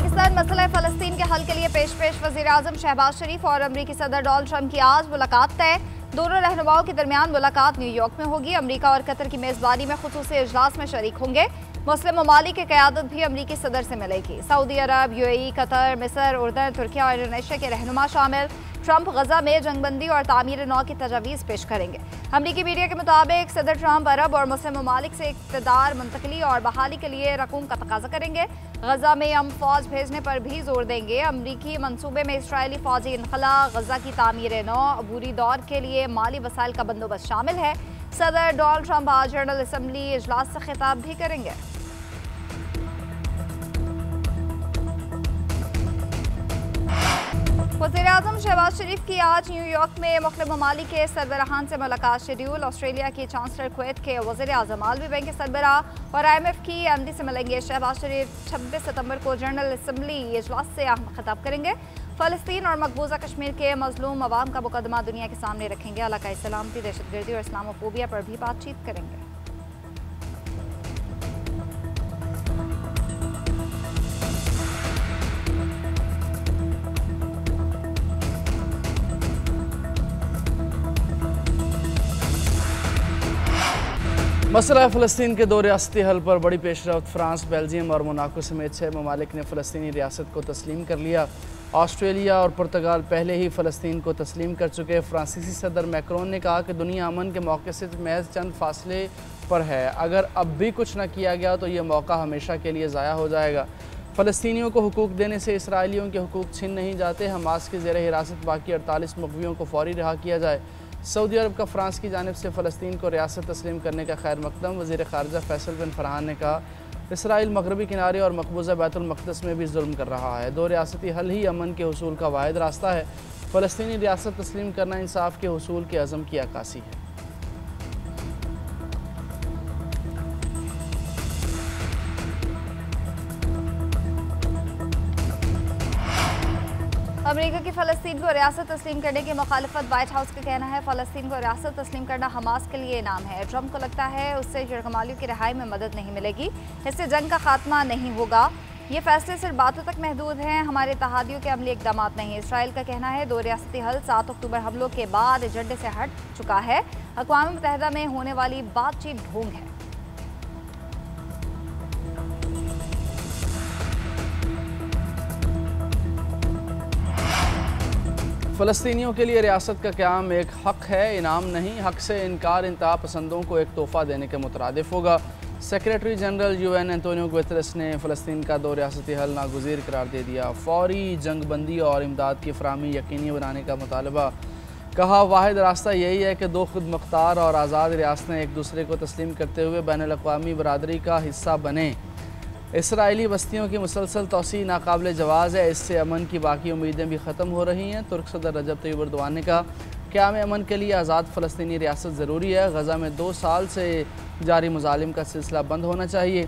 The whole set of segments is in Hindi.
पाकिस्तान मसला फ़लस्तीन के हल के लिए पेश वज़ीर आज़म शहबाज शरीफ और अमरीकी सदर डोनाल्ड ट्रंप की आज मुलाकात तय। दोनों रहनुमाओं के दरमियान मुलाकात न्यूयॉर्क में होगी। अमरीका और कतर की मेज़बानी में खुसूसी इजलास में शरीक होंगे। मुस्लिम ममालिक की क़यादत भी अमरीकी सदर से मिलेगी। सऊदी अरब, UAE, कतर, मिस्र, उर्दन, तुर्किया और इंडोनेशिया के रहनुमा शामिल। ट्रंप गजा में जंगबंदी और तामीर नौ की तजावीज़ पेश करेंगे। अमरीकी मीडिया के मुताबिक सदर ट्रंप अरब और मुस्लिम ममालिक से इक़्तिदार मुंतकली और बहाली के लिए रकूम का तकाजा करेंगे। गजा में हम फौज भेजने पर भी जोर देंगे। अमरीकी मंसूबे में इसराइली फौजी इनखला, गजा की तामीर नौ, अबूरी दौर के लिए माली वसाइल का बंदोबस्त शामिल है। सदर डोनाल्ड ट्रंप आज जनरल असम्बली इजलास से खिताब भी करेंगे। वज़ीर-ए-आज़म शहबाज शरीफ की आज न्यूयॉर्क में मुख्तलिफ ममालिक के सरबराहान से मुलाकात शेड्यूल। ऑस्ट्रेलिया की चांसलर, कुवैत के वज़ीर-ए-आज़म, आलमी बैंक के सरबराह और IMF की MD से मिलेंगे। शहबाज शरीफ 26 सितंबर को जनरल असम्बली इजलास से अहम खिताब करेंगे। फ़लस्तीन और मकबूजा कश्मीर के मजलूम अवाम का मुकदमा दुनिया के सामने रखेंगे। इलाकाई सलामती, दहशतगर्दी और इस्लामोफोबिया पर भी बातचीत करेंगे। मसला फ़लस्तीन के 2 रियासती हल पर बड़ी पेशरफ्त। फ्रांस, बेल्जियम और मोनाको समेत 6 ममालिक ने फ़लस्तीनी रियासत को तस्लीम कर लिया। ऑस्ट्रेलिया और पुर्तगाल पहले ही फ़लस्तीन को तस्लीम कर चुके। फ्रांसीसी सदर मैक्रोन ने कहा कि दुनिया अमन के मौके से महज चंद फासले पर है। अगर अब भी कुछ न किया गया तो ये मौका हमेशा के लिए ज़ाया हो जाएगा। फ़लस्तीनियों को हुकूक देने से इसराइलियों के हुकूक छीन नहीं जाते। हमास के ज़ेर हिरासत बाकी 48 मुग़वियों को फ़ौरी रिहा किया जाए। सऊदी अरब का फ्रांस की जानिब से फ़लस्तीन को रियासत तस्लीम करने का खैर मकदम। वज़ीर ख़ारिजा फैसल बिन फरहान ने कहा, इसराइल मगरबी किनारे और मकबूजा बैतुल मक़दस में भी जुल्म कर रहा है। 2 रियासती हल ही अमन के हुसूल का वाहिद रास्ता है। फ़लस्तीनी रियासत तस्लीम करना इंसाफ के हुसूल के अज़म की अक्कासी है। अमेरिका की फ़लस्तीन को रियासत तस्लीम करने की मुखालफत। वाइट हाउस का कहना है फ़लस्तीन को रियासत तस्लीम करना हमास के लिए इनाम है। ट्रंप को लगता है उससे यरगमालियों की रिहाई में मदद नहीं मिलेगी, इससे जंग का खात्मा नहीं होगा। ये फैसले सिर्फ बातों तक महदूद हैं, हमारे तहादियों के अमली इक़दाम नहीं। इसराइल का कहना है 2 रियासती हल 7 अक्टूबर हमलों के बाद एजेंडे से हट चुका है। अक़वाम मुत्तहिदा में होने वाली बातचीत ढोंग है। फ़लस्तीनियों के लिए रियासत का क़याम एक हक़ है, इनाम नहीं। हक़ से इनकार इंतहा पसंदों को एक तोहफ़ा देने के मुतरादिफ होगा। Secretary general UN Antonio Guterres ने फ़लस्तीन का 2 रियासती हल नागुज़ीर करार दे दिया। फ़ौरी जंगबंदी और इमदाद की फ़राहमी यकीनी बनाने का मुतालबा। कहा, वाहिद रास्ता यही है कि 2 खुद मुख्तार और आज़ाद रियासतें एक दूसरे को तस्लीम करते हुए बैनुल-अक़वामी बरादरी का हिस्सा बने। इसराइली बस्तियों की मुसलसल तोसी नाकाबिल जवाज़ है, इससे अमन की बाकी उम्मीदें भी ख़त्म हो रही हैं। तुर्क सदर रजब तय्यिब एर्दोग़ान ने कहा, क़याम अमन के लिए आज़ाद फ़लस्तीनी रियासत ज़रूरी है। गज़ा में 2 साल से जारी मुज़ालिम का सिलसिला बंद होना चाहिए।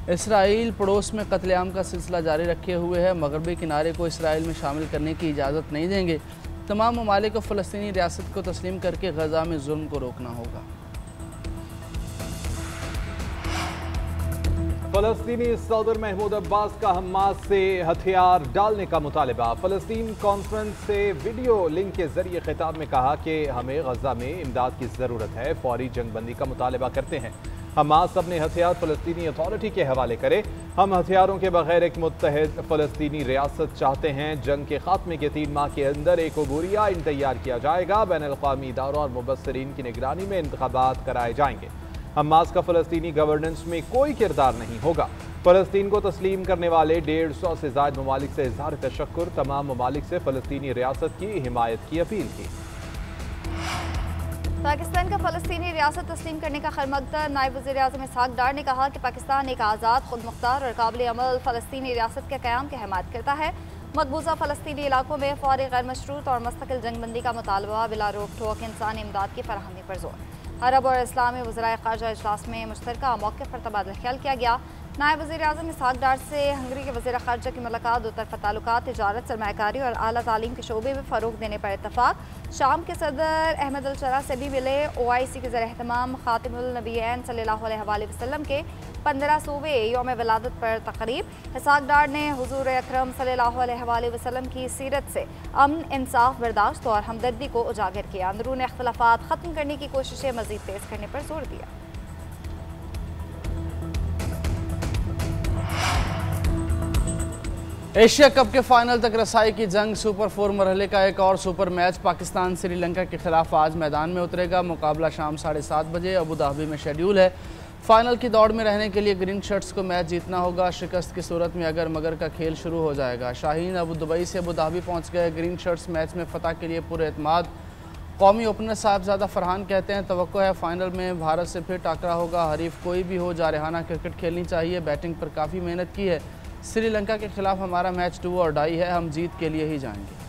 इसराइल पड़ोस में कत्लेआम का सिलसिला जारी रखे हुए है। मगरबी किनारे को इसराइल में शामिल करने की इजाज़त नहीं देंगे। तमाम ममालिक को फ़लस्तीनी रियासत को तस्लीम करके गज़ा में जुल्म को रोकना होगा। फ़लस्तीनी सदर महमूद अब्बास का हमास से हथियार डालने का मुतालबा। फ़लस्तीन कॉन्फ्रेंस से वीडियो लिंक के जरिए खिताब में कहा कि हमें गजा में इमदाद की ज़रूरत है, फौरी जंगबंदी का मुतालबा करते हैं। हमास अपने हथियार फ़लस्तीनी अथॉरिटी के हवाले करे। हम हथियारों के बगैर एक मुत्तहिद फ़लस्तीनी रियासत चाहते हैं। जंग के खात्मे के 3 माह के अंदर एक अबूरी आइन तैयार किया जाएगा। बैनुल-अक़वामी इदारों और मुबस्सिरीन की निगरानी में इंतख़ाबात कराए जाएंगे। हमास का फ़लस्तीनी गवर्नेंस में कोई किरदार नहीं होगा। फ़लस्तीन को तस्लीम करने वाले 150 से ज़ायद ममालिक से इज़हार तशक्कुर। तमाम ममालिक से फ़लस्तीनी रियासत की हिमायत की अपील की। पाकिस्तान का फ़लस्तीनी रियासत तस्लीम करने का खैर-मक़दम। नायब वज़ीर-ए-आज़म इसहाक़ डार ने कहा कि पाकिस्तान एक आज़ाद, खुद मुख्तार और काबिल अमल फ़लस्तीनी रियासत के क़याम की हिमायत करता है। मकबूजा फ़लस्तीनी इलाकों में फ़ौरी गैर मशरूत और मुस्तकिल जंगबंदी का मुतालबा। बिला रोक टोक इंसानी इमदाद की फराहमी पर जोर। अरब और इस्लामी वज़राए ख़ारिजा इजलास में मुश्तरका मौक़िफ़ पर तबादला ख्याल किया गया। नायब वज़ीर-ए-आज़म इसहाक़ डार से हंगरी के वज़ीर ख़ारजा की मुलाकात, दो तरफ़ा ताल्लुकात, तिजारत, सरमायाकारी और आला तालीम के शोबे में फ़रोग़ देने पर इत्तफ़ाक़। शाम के सदर अहमद अल-शरा से भी मिले। OIC के ज़र एहतमाम ख़ातिमुल नबिय्यैन सल्लल्लाहु अलैहि वसल्लम के 1500वें यौम विलादत पर तक़रीब। इसहाक़ डार ने हुज़ूर अकरम सल्लल्लाहु अलैहि वसल्लम की सीरत से अमन, इंसाफ, बर्दाश्त और हमदर्दी को उजागर किया। अंदरून इख्तिलाफ़ात ख़त्म करने की कोशिशें मज़ीद तेज़ करने पर जोर दिया। एशिया कप के फाइनल तक रसाई की जंग सुपर 4 मरहले का एक और सुपर मैच पाकिस्तान श्रीलंका के खिलाफ आज मैदान में उतरेगा। मुकाबला शाम 7:30 बजे अबू धाबी में शेड्यूल है। फाइनल की दौड़ में रहने के लिए ग्रीन शर्ट्स को मैच जीतना होगा। शिकस्त की सूरत में अगर मगर का खेल शुरू हो जाएगा। शाहीन अबू दुबई से अबू धाबी पहुँच गए। ग्रीन शर्ट्स मैच में फतह के लिए पूरे एतमाद। कौमी ओपनर साहबजादा फरहान कहते हैं तवक्को है फाइनल में भारत से फिर टाकरा होगा। हरीफ कोई भी हो, जारहाना क्रिकेट खेलनी चाहिए। बैटिंग पर काफ़ी मेहनत की है। श्रीलंका के खिलाफ हमारा मैच डू और डाई है, हम जीत के लिए ही जाएंगे।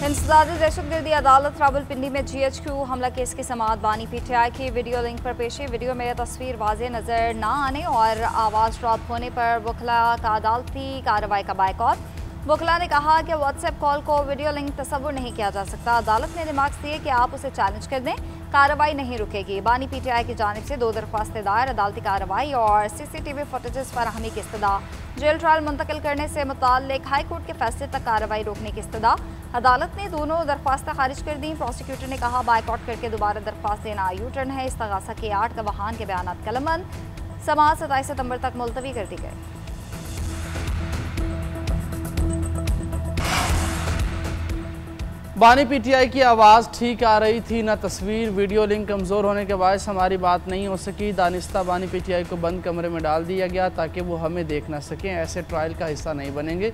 इंसदादी दहशतगर्दी अदालत रावलपिंडी में GHQ हमला केस की समाअत बानी PTI की वीडियो लिंक पर पेशी। वीडियो में तस्वीर वाज़ेह नज़र न आने और आवाज़ ड्रॉप होने पर वकला का अदालती कार्रवाई का बायकॉट। वकला ने कहा कि व्हाट्सएप कॉल को वीडियो लिंक तस्वुर नहीं किया जा सकता। अदालत ने रिमार्क्स दिए कि आप उसे चैलेंज कर दें, कार्रवाई नहीं रुकेगी। बानी PTI की जानिब से 2 दरख्वास्तें दायर, अदालती कार्रवाई और CCTV फुटेजेस फराहमी की इस्तदा। जेल ट्रायल मुंतकिल करने से मुताल्लिक हाई कोर्ट के फैसले तक कार्रवाई रोकने की इस्तदा। अदालत ने दोनों दरख्वास्तें खारिज कर दी। प्रोसिक्यूटर ने कहा बायकॉट करके दोबारा दरख्वास्त देना यू टर्न है। इस्तगासा के 8 गवाहान के बयान कलमबंद। समाअत 27 सितंबर तक मुलतवी कर दी गई। बानी PTI की आवाज़ ठीक आ रही थी, ना तस्वीर। वीडियो लिंक कमज़ोर होने के बायस हमारी बात नहीं हो सकी। दानिस्ता बानी PTI को बंद कमरे में डाल दिया गया ताकि वो हमें देख ना सकें। ऐसे ट्रायल का हिस्सा नहीं बनेंगे।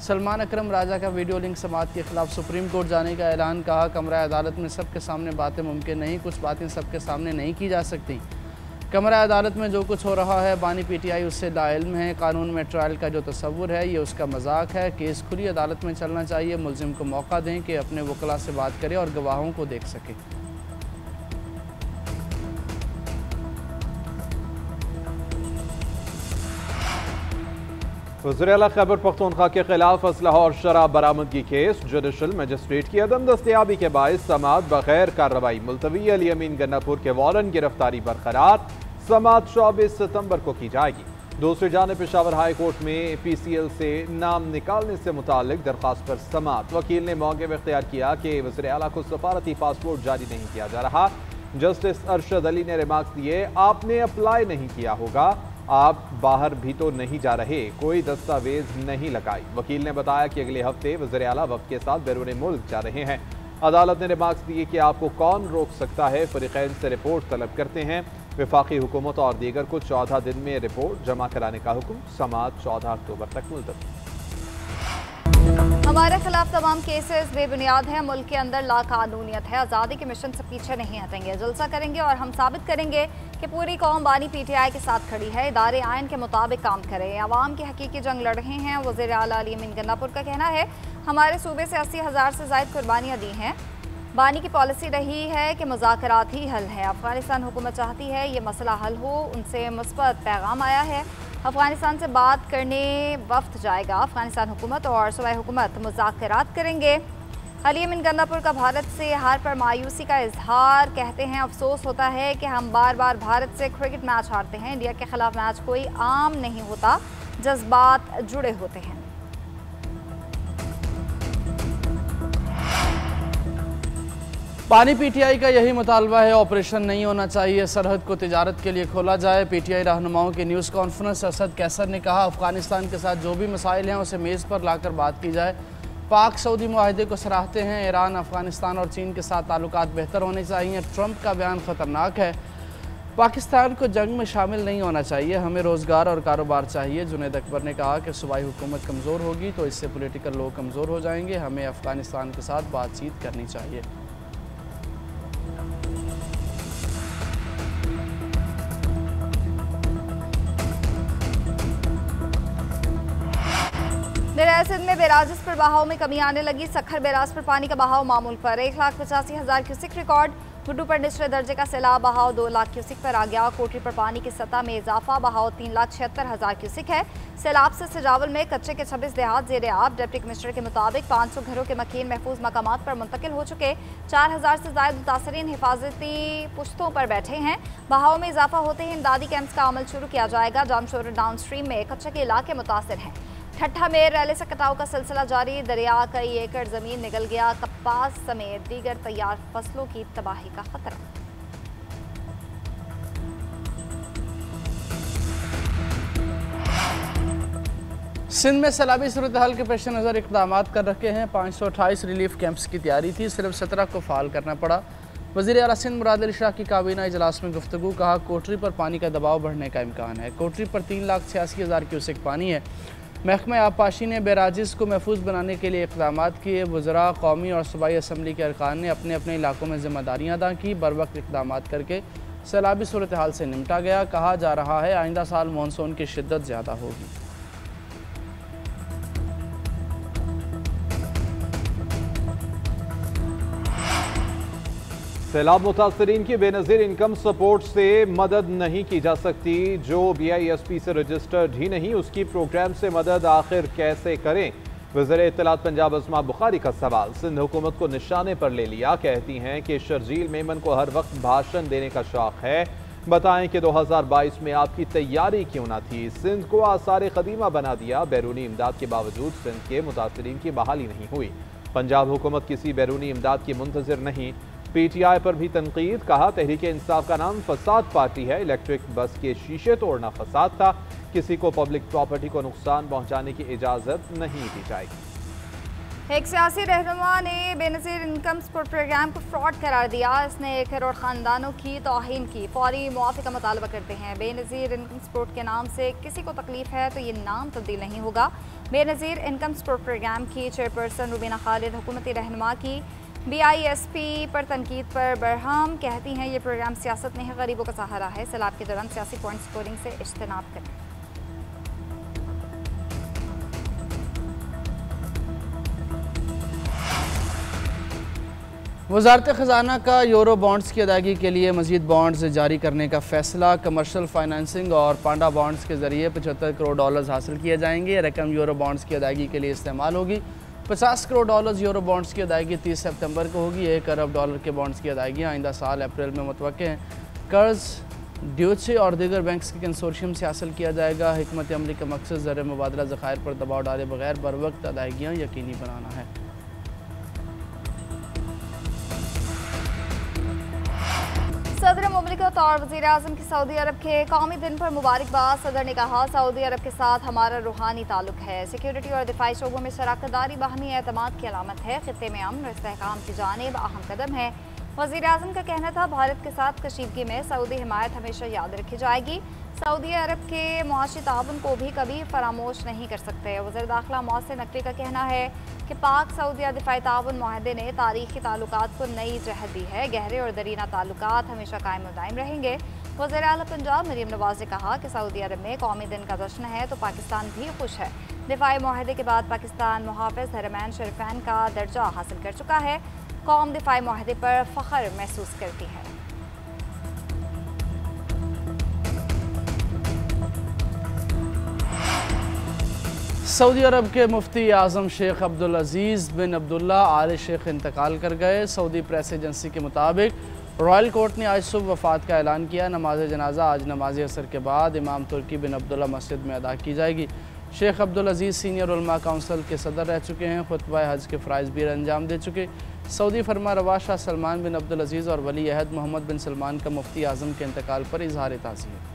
सलमान अकरम राजा का वीडियो लिंक समाअत के खिलाफ सुप्रीम कोर्ट जाने का ऐलान। कहा कमरा अदालत में सबके सामने बातें मुमकिन नहीं, कुछ बातें सबके सामने नहीं की जा सकती। कमरा अदालत में जो कुछ हो रहा है बानी PTI उससे लाइल्म है। कानून में ट्रायल का जो तस्वुर है ये उसका मजाक है। केस खुली अदालत में चलना चाहिए। मुलजिम को मौका दें कि अपने वकला से बात करे और गवाहों को देख सके। वज़ीर-ए-आला खैबर पख्तूनख्वा के खिलाफ असलहा और शराब बरामदगी केस। जुडिशल मजिस्ट्रेट की अदम दस्तयाबी के बायस समाअत बगैर कार्रवाई मुलतवी। अली अमीन गन्नापुर के वारंट गिरफ्तारी बरकरार। समाअत 24 सितंबर को की जाएगी। दूसरी जानिब पेशावर हाई कोर्ट में PCL से नाम निकालने से मुताल्लिक दरख्वास्त पर समाअत। वकील ने मौक़िफ़ इख्तियार किया कि वज़ीर-ए-आला को सफारती पासपोर्ट जारी नहीं किया जा रहा। जस्टिस अरशद अली ने रिमार्क्स दिए, आपने अप्लाई नहीं किया होगा, आप बाहर भी तो नहीं जा रहे, कोई दस्तावेज नहीं लगाई। वकील ने बताया कि अगले हफ्ते वज़ीर-ए-आला वफ़द के साथ बैरून मुल्क जा रहे हैं। अदालत ने रिमार्क्स दिए कि आपको कौन रोक सकता है। फ़रीक़ैन से रिपोर्ट तलब करते हैं। वफाकी हुकूमत और दीगर को 14 दिन में रिपोर्ट जमा कराने का हुक्म। समाअत 14 अक्टूबर तक मुलतवी। हमारे खिलाफ तमाम केसेस बेबुनियाद हैं। मुल्क के अंदर लाकानूनियत है। आज़ादी के मिशन से पीछे नहीं हटेंगे। जलसा करेंगे और हम साबित करेंगे कि पूरी कौम बानी PTI के साथ खड़ी है। इदारे आइन के मुताबिक काम करें। अवाम की हकीकी जंग लड़ रहे हैं। वज़ीर-ए-आला अली अमीन गन्नापुर का कहना है हमारे सूबे से 80,000 से ज़ायद कुर्बानियाँ दी हैं। बानी की पॉलिसी रही है कि मुज़ाकरात ही हल है। अफ़गानिस्तान हुकूमत चाहती है ये मसला हल हो। उनसे मुस्बत पैगाम आया है। अफ़गानिस्तान से बात करने वफ्द जाएगा। अफ़गानिस्तान हुकूमत और सूबाई हुकूमत मुज़ाकरात करेंगे। अली अमीन गन्नापुर का भारत से हार पर मायूसी का इजहार। कहते हैं अफसोस होता है कि हम बार बार भारत से क्रिकेट मैच हारते हैं। इंडिया के खिलाफ मैच कोई आम नहीं होता, जज्बात जुड़े होते हैं। बानी PTI का यही मुतालबा है, ऑपरेशन नहीं होना चाहिए, सरहद को तिजारत के लिए खोला जाए। PTI रहनुमाओं की न्यूज़ कॉन्फ्रेंस। असद कैसर ने कहा अफ़गानिस्तान के साथ जो भी मसाइल हैं उसे मेज़ पर लाकर बात की जाए। पाक सऊदी मुआहदे को सराहते हैं। ईरान, अफ़गानिस्तान और चीन के साथ ताल्लुकात बेहतर होने चाहिए। ट्रंप का बयान ख़तरनाक है। पाकिस्तान को जंग में शामिल नहीं होना चाहिए, हमें रोज़गार और कारोबार चाहिए। जुनैद अकबर ने कहा कि सूबाई हुकूमत कमज़ोर होगी तो इससे पॉलिटिकल लोग कमज़ोर हो जाएंगे। हमें अफ़गानिस्तान के साथ बातचीत करनी चाहिए। दरियासिंध में बैराजेस पर बहाव में कमी आने लगी। सखर बैराज पर पानी का बहाव मामूल पर 1,85,000 क्यूसेक रिकॉर्ड। बुड्डू पर निचले दर्जे का सैलाब, बहाव 2 लाख क्यूसिक पर आ गया। कोटरी पर पानी की सतह में इजाफा, बहाव 3,76,000 क्यूसिक है। सैलाब से सजावल में कच्चे के 26 देहात जेर आब। डिप्टी कमिश्नर के मुताबिक 500 घरों के मकीन महफूज मकामात पर मुंतकिल हो चुके। 4,000 से ज्यादा मुतासरीन हिफाजती पुश्तों पर बैठे हैं। बहाव में इजाफा होते ही इमदादी कैंप्स का अमल शुरू किया जाएगा। जामशोर डाउन स्ट्रीम में कच्चे के इलाके मुतासर हैं। ठट्ठा में रैले से कटाव का सिलसिला जारी, दरिया कई एकड़ जमीन निगल गया। कपास समेत दीगर तैयार फसलों की तबाही का खतरा। सिंध में सैलाबी सूरत हाल के पेश नज़र इक़दाम कर रखे हैं। 528 रिलीफ कैंप्स की तैयारी थी, सिर्फ 17 को फ़ाल करना पड़ा। वज़ीर आला सिंध मुराद अली शाह की काबीना इजलास में गुफ्तगू, कहा कोटरी पर पानी का दबाव बढ़ने का इम्कान है। कोटरी पर 3,86,000 क्यूसेक पानी है। महकमा आबपाशी ने बैराजिस को महफूज बनाने के लिए इक़दाम किए। वज़रा, कौमी और सूबाई असम्बली के अरकान ने अपने अपने इलाकों में ज़िम्मेदारियाँ अदा की। बर वक्त इक़दाम करके सैलाबी सूरत हाल से निपटा गया। कहा जा रहा है आइंदा साल मानसून की शिद्दत ज़्यादा होगी। सैलाब मुतासरीन की बेनज़ीर इनकम सपोर्ट से मदद नहीं की जा सकती। जो BISP से रजिस्टर्ड ही नहीं, उसकी प्रोग्राम से मदद आखिर कैसे करें? वज़ीर इत्तलात पंजाब अस्मा बुखारी का सवाल। सिंध हुकूमत को निशाने पर ले लिया। कहती हैं कि शर्जील मेमन को हर वक्त भाषण देने का शौक है। बताएं कि 2022 में आपकी तैयारी क्यों ना थी? सिंध को आसार कदीमा बना दिया। बैरूनी इमदाद के बावजूद सिंध के मुतासरीन की बहाली नहीं हुई। पंजाब हुकूमत किसी बैरूनी इमदाद की मुंतज़िर नहीं। PTI पर भी तनकीद, कहा तहरीक इंसाफ का नाम फसाद पार्टी है। इलेक्ट्रिक बस के शीशे तोड़ना फसाद था। किसी को पब्लिक प्रॉपर्टी को नुकसान पहुंचाने की इजाज़त नहीं दी जाएगी। एक सियासी रहनुमा ने बेनज़ीर इनकम सपोर्ट प्रोग्राम को फ्रॉड करार दिया। इसने 1 करोड़ ख़ानदानों की तौहीन की। फौरी मुआफ़ी का मुतालबा करते हैं। बेनज़ीर इनकम सपोर्ट के नाम से किसी को तकलीफ है तो ये नाम तब्दील नहीं होगा। बेनज़ीर इनकम सपोर्ट प्रोग्राम की चेयरपर्सन रुबीना खालिद हुकूमती रहनुमा की BISP पर तनकीद पर बरहम, कहती हैं ये प्रोग्राम सियासत नहीं, गरीबों का सहारा है। सैलाब के दौरान सियासी पॉइंट स्कोरिंग से इज्तनाब करें। वज़ारत ख़जाना का यूरो बॉन्ड्स की अदायगी के लिए मज़ीद बॉन्ड्स जारी करने का फ़ैसला। कमर्शल फाइनेंसिंग और पांडा बॉन्ड्स के ज़रिए $75 करोड़ हासिल किए जाएंगे। यह रकम यूरो बॉन्ड्स की अदायगी के लिए इस्तेमाल होगी। $50 करोड़ यूरो बॉन्ड्स की अदायगी 30 सितंबर को होगी। $1 अरब के बॉन्ड्स की अदायगी आइंदा साल अप्रैल में मुतवक्के हैं। कर्ज ड्यूचे और दीगर बैंक्स के कंसोर्शियम से हासिल किया जाएगा। हिकमत अमली का मकसद ज़र मुबादला ज़खायर पर दबाव डाले बगैर बर वक्त अदायगियाँ यकीनी बनाना है। सदर मुमलिकत और वज़ीर आज़म की सऊदी अरब के कौमी दिन पर मुबारकबाद। सदर ने कहा सऊदी अरब के साथ हमारा रूहानी ताल्लुक है। सिक्योरिटी और दिफाई शोबों में शराकतदारी बाहमी एतमाद की अलामत है। खित्ते में अमन और इस्तेहकाम की जानिब अहम कदम है। वज़ीर आज़म का कहना था भारत के साथ कशीदगी में सऊदी हिमायत हमेशा याद रखी जाएगी। सऊदी अरब के मुआशी ताउन को भी कभी फरामोश नहीं कर सकते। वज़ीर दाखिला मोहसिन नकवी का कहना है कि पाक सऊदी दिफाई ताउन मुआहदे ने तारीखी ताल्लुकात को नई जहत दी है। गहरे और दरीना ताल्लुकात हमेशा कायम और दायम रहेंगे। वज़ीर आला पंजाब मरीम नवाज ने कहा कि सऊदी अरब में कौमी दिन का जश्न है तो पाकिस्तान भी खुश है। दिफाई मुआहदे के बाद पाकिस्तान मुहाफ़िज़ हरमैन शरीफैन का दर्जा हासिल कर चुका है। कौम दिफाई मुआहदे पर फ़ख्र महसूस करती है। सऊदी अरब के मुफ्ती आज़म शेख अब्दुल अजीज़ बिन अब्दुल्ला आल शेख इंतकाल कर गए। सऊदी प्रेस एजेंसी के मुताबिक रॉयल कोर्ट ने आज सुबह वफ़ात का ऐलान किया। नमाज जनाजा आज नमाज असर के बाद इमाम तुर्की बिन अब्दुल्ला मस्जिद में अदा की जाएगी। शेख अब्दुल अजीज़ सीनियर उलमा काउंसिल के सदर रह चुके हैं। खुतबा हज के फ़राइज़ भी अंजाम दे चुके। सऊदी फरमा रवा शाह सलमान बिन अब्दुल अजीज़ और वली अहद मोहम्मद बिन सलमान का मुफ्ती आज़म के इंतकाल पर इजहार ताज़ियत।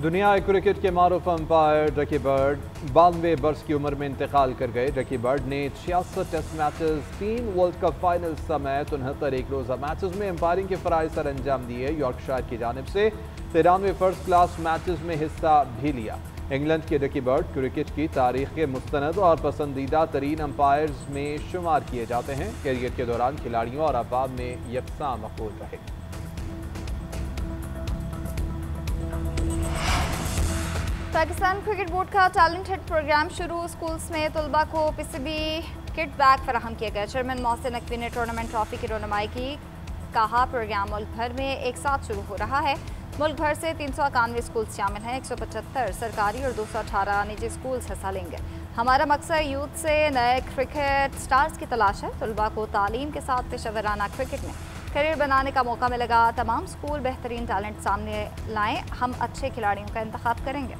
दुनिया क्रिकेट के मारूफ अंपायर रकी बर्ड 92 बरस की उम्र में इंतकाल कर गए। रकी बर्ड ने 66 test matches, 3 world cup final समेत 69 एक रोज़ा मैचेस में अंपायरिंग के फ़राइज़ सर अंजाम दिए। यॉर्कशायर की जानिब से 93 फर्स्ट क्लास मैचेस में हिस्सा भी लिया। इंग्लैंड के रकी बर्ड क्रिकेट की तारीख के मुस्तनद और पसंदीदा तरीन अंपायर्स में शुमार किए जाते हैं। कैरियर के दौरान खिलाड़ियों और अवाम में यकसां मकबूल रहे। पाकिस्तान क्रिकेट बोर्ड का टैलेंट हंट प्रोग्राम शुरू। स्कूल्स में तलबा को पीसीबी किट बैग फराहम किया गया। चेयरमैन मोहसिन नकवी ने टूर्नामेंट ट्रॉफी की रौनमाई की। कहा प्रोग्राम मुल्क भर में एक साथ शुरू हो रहा है। मुल्क भर से 391 स्कूल शामिल हैं। 175 सरकारी और 218 निजी स्कूल हिस्सा लेंगे। हमारा मकसद यूथ से नए क्रिकेट स्टार्स की तलाश है। तलबा को तालीम के साथ पेशेवराना क्रिकेट में करियर बनाने का मौका मिलेगा। तमाम स्कूल बेहतरीन टैलेंट सामने लाएं। हम अच्छे खिलाड़ियों का इंतखाब करेंगे।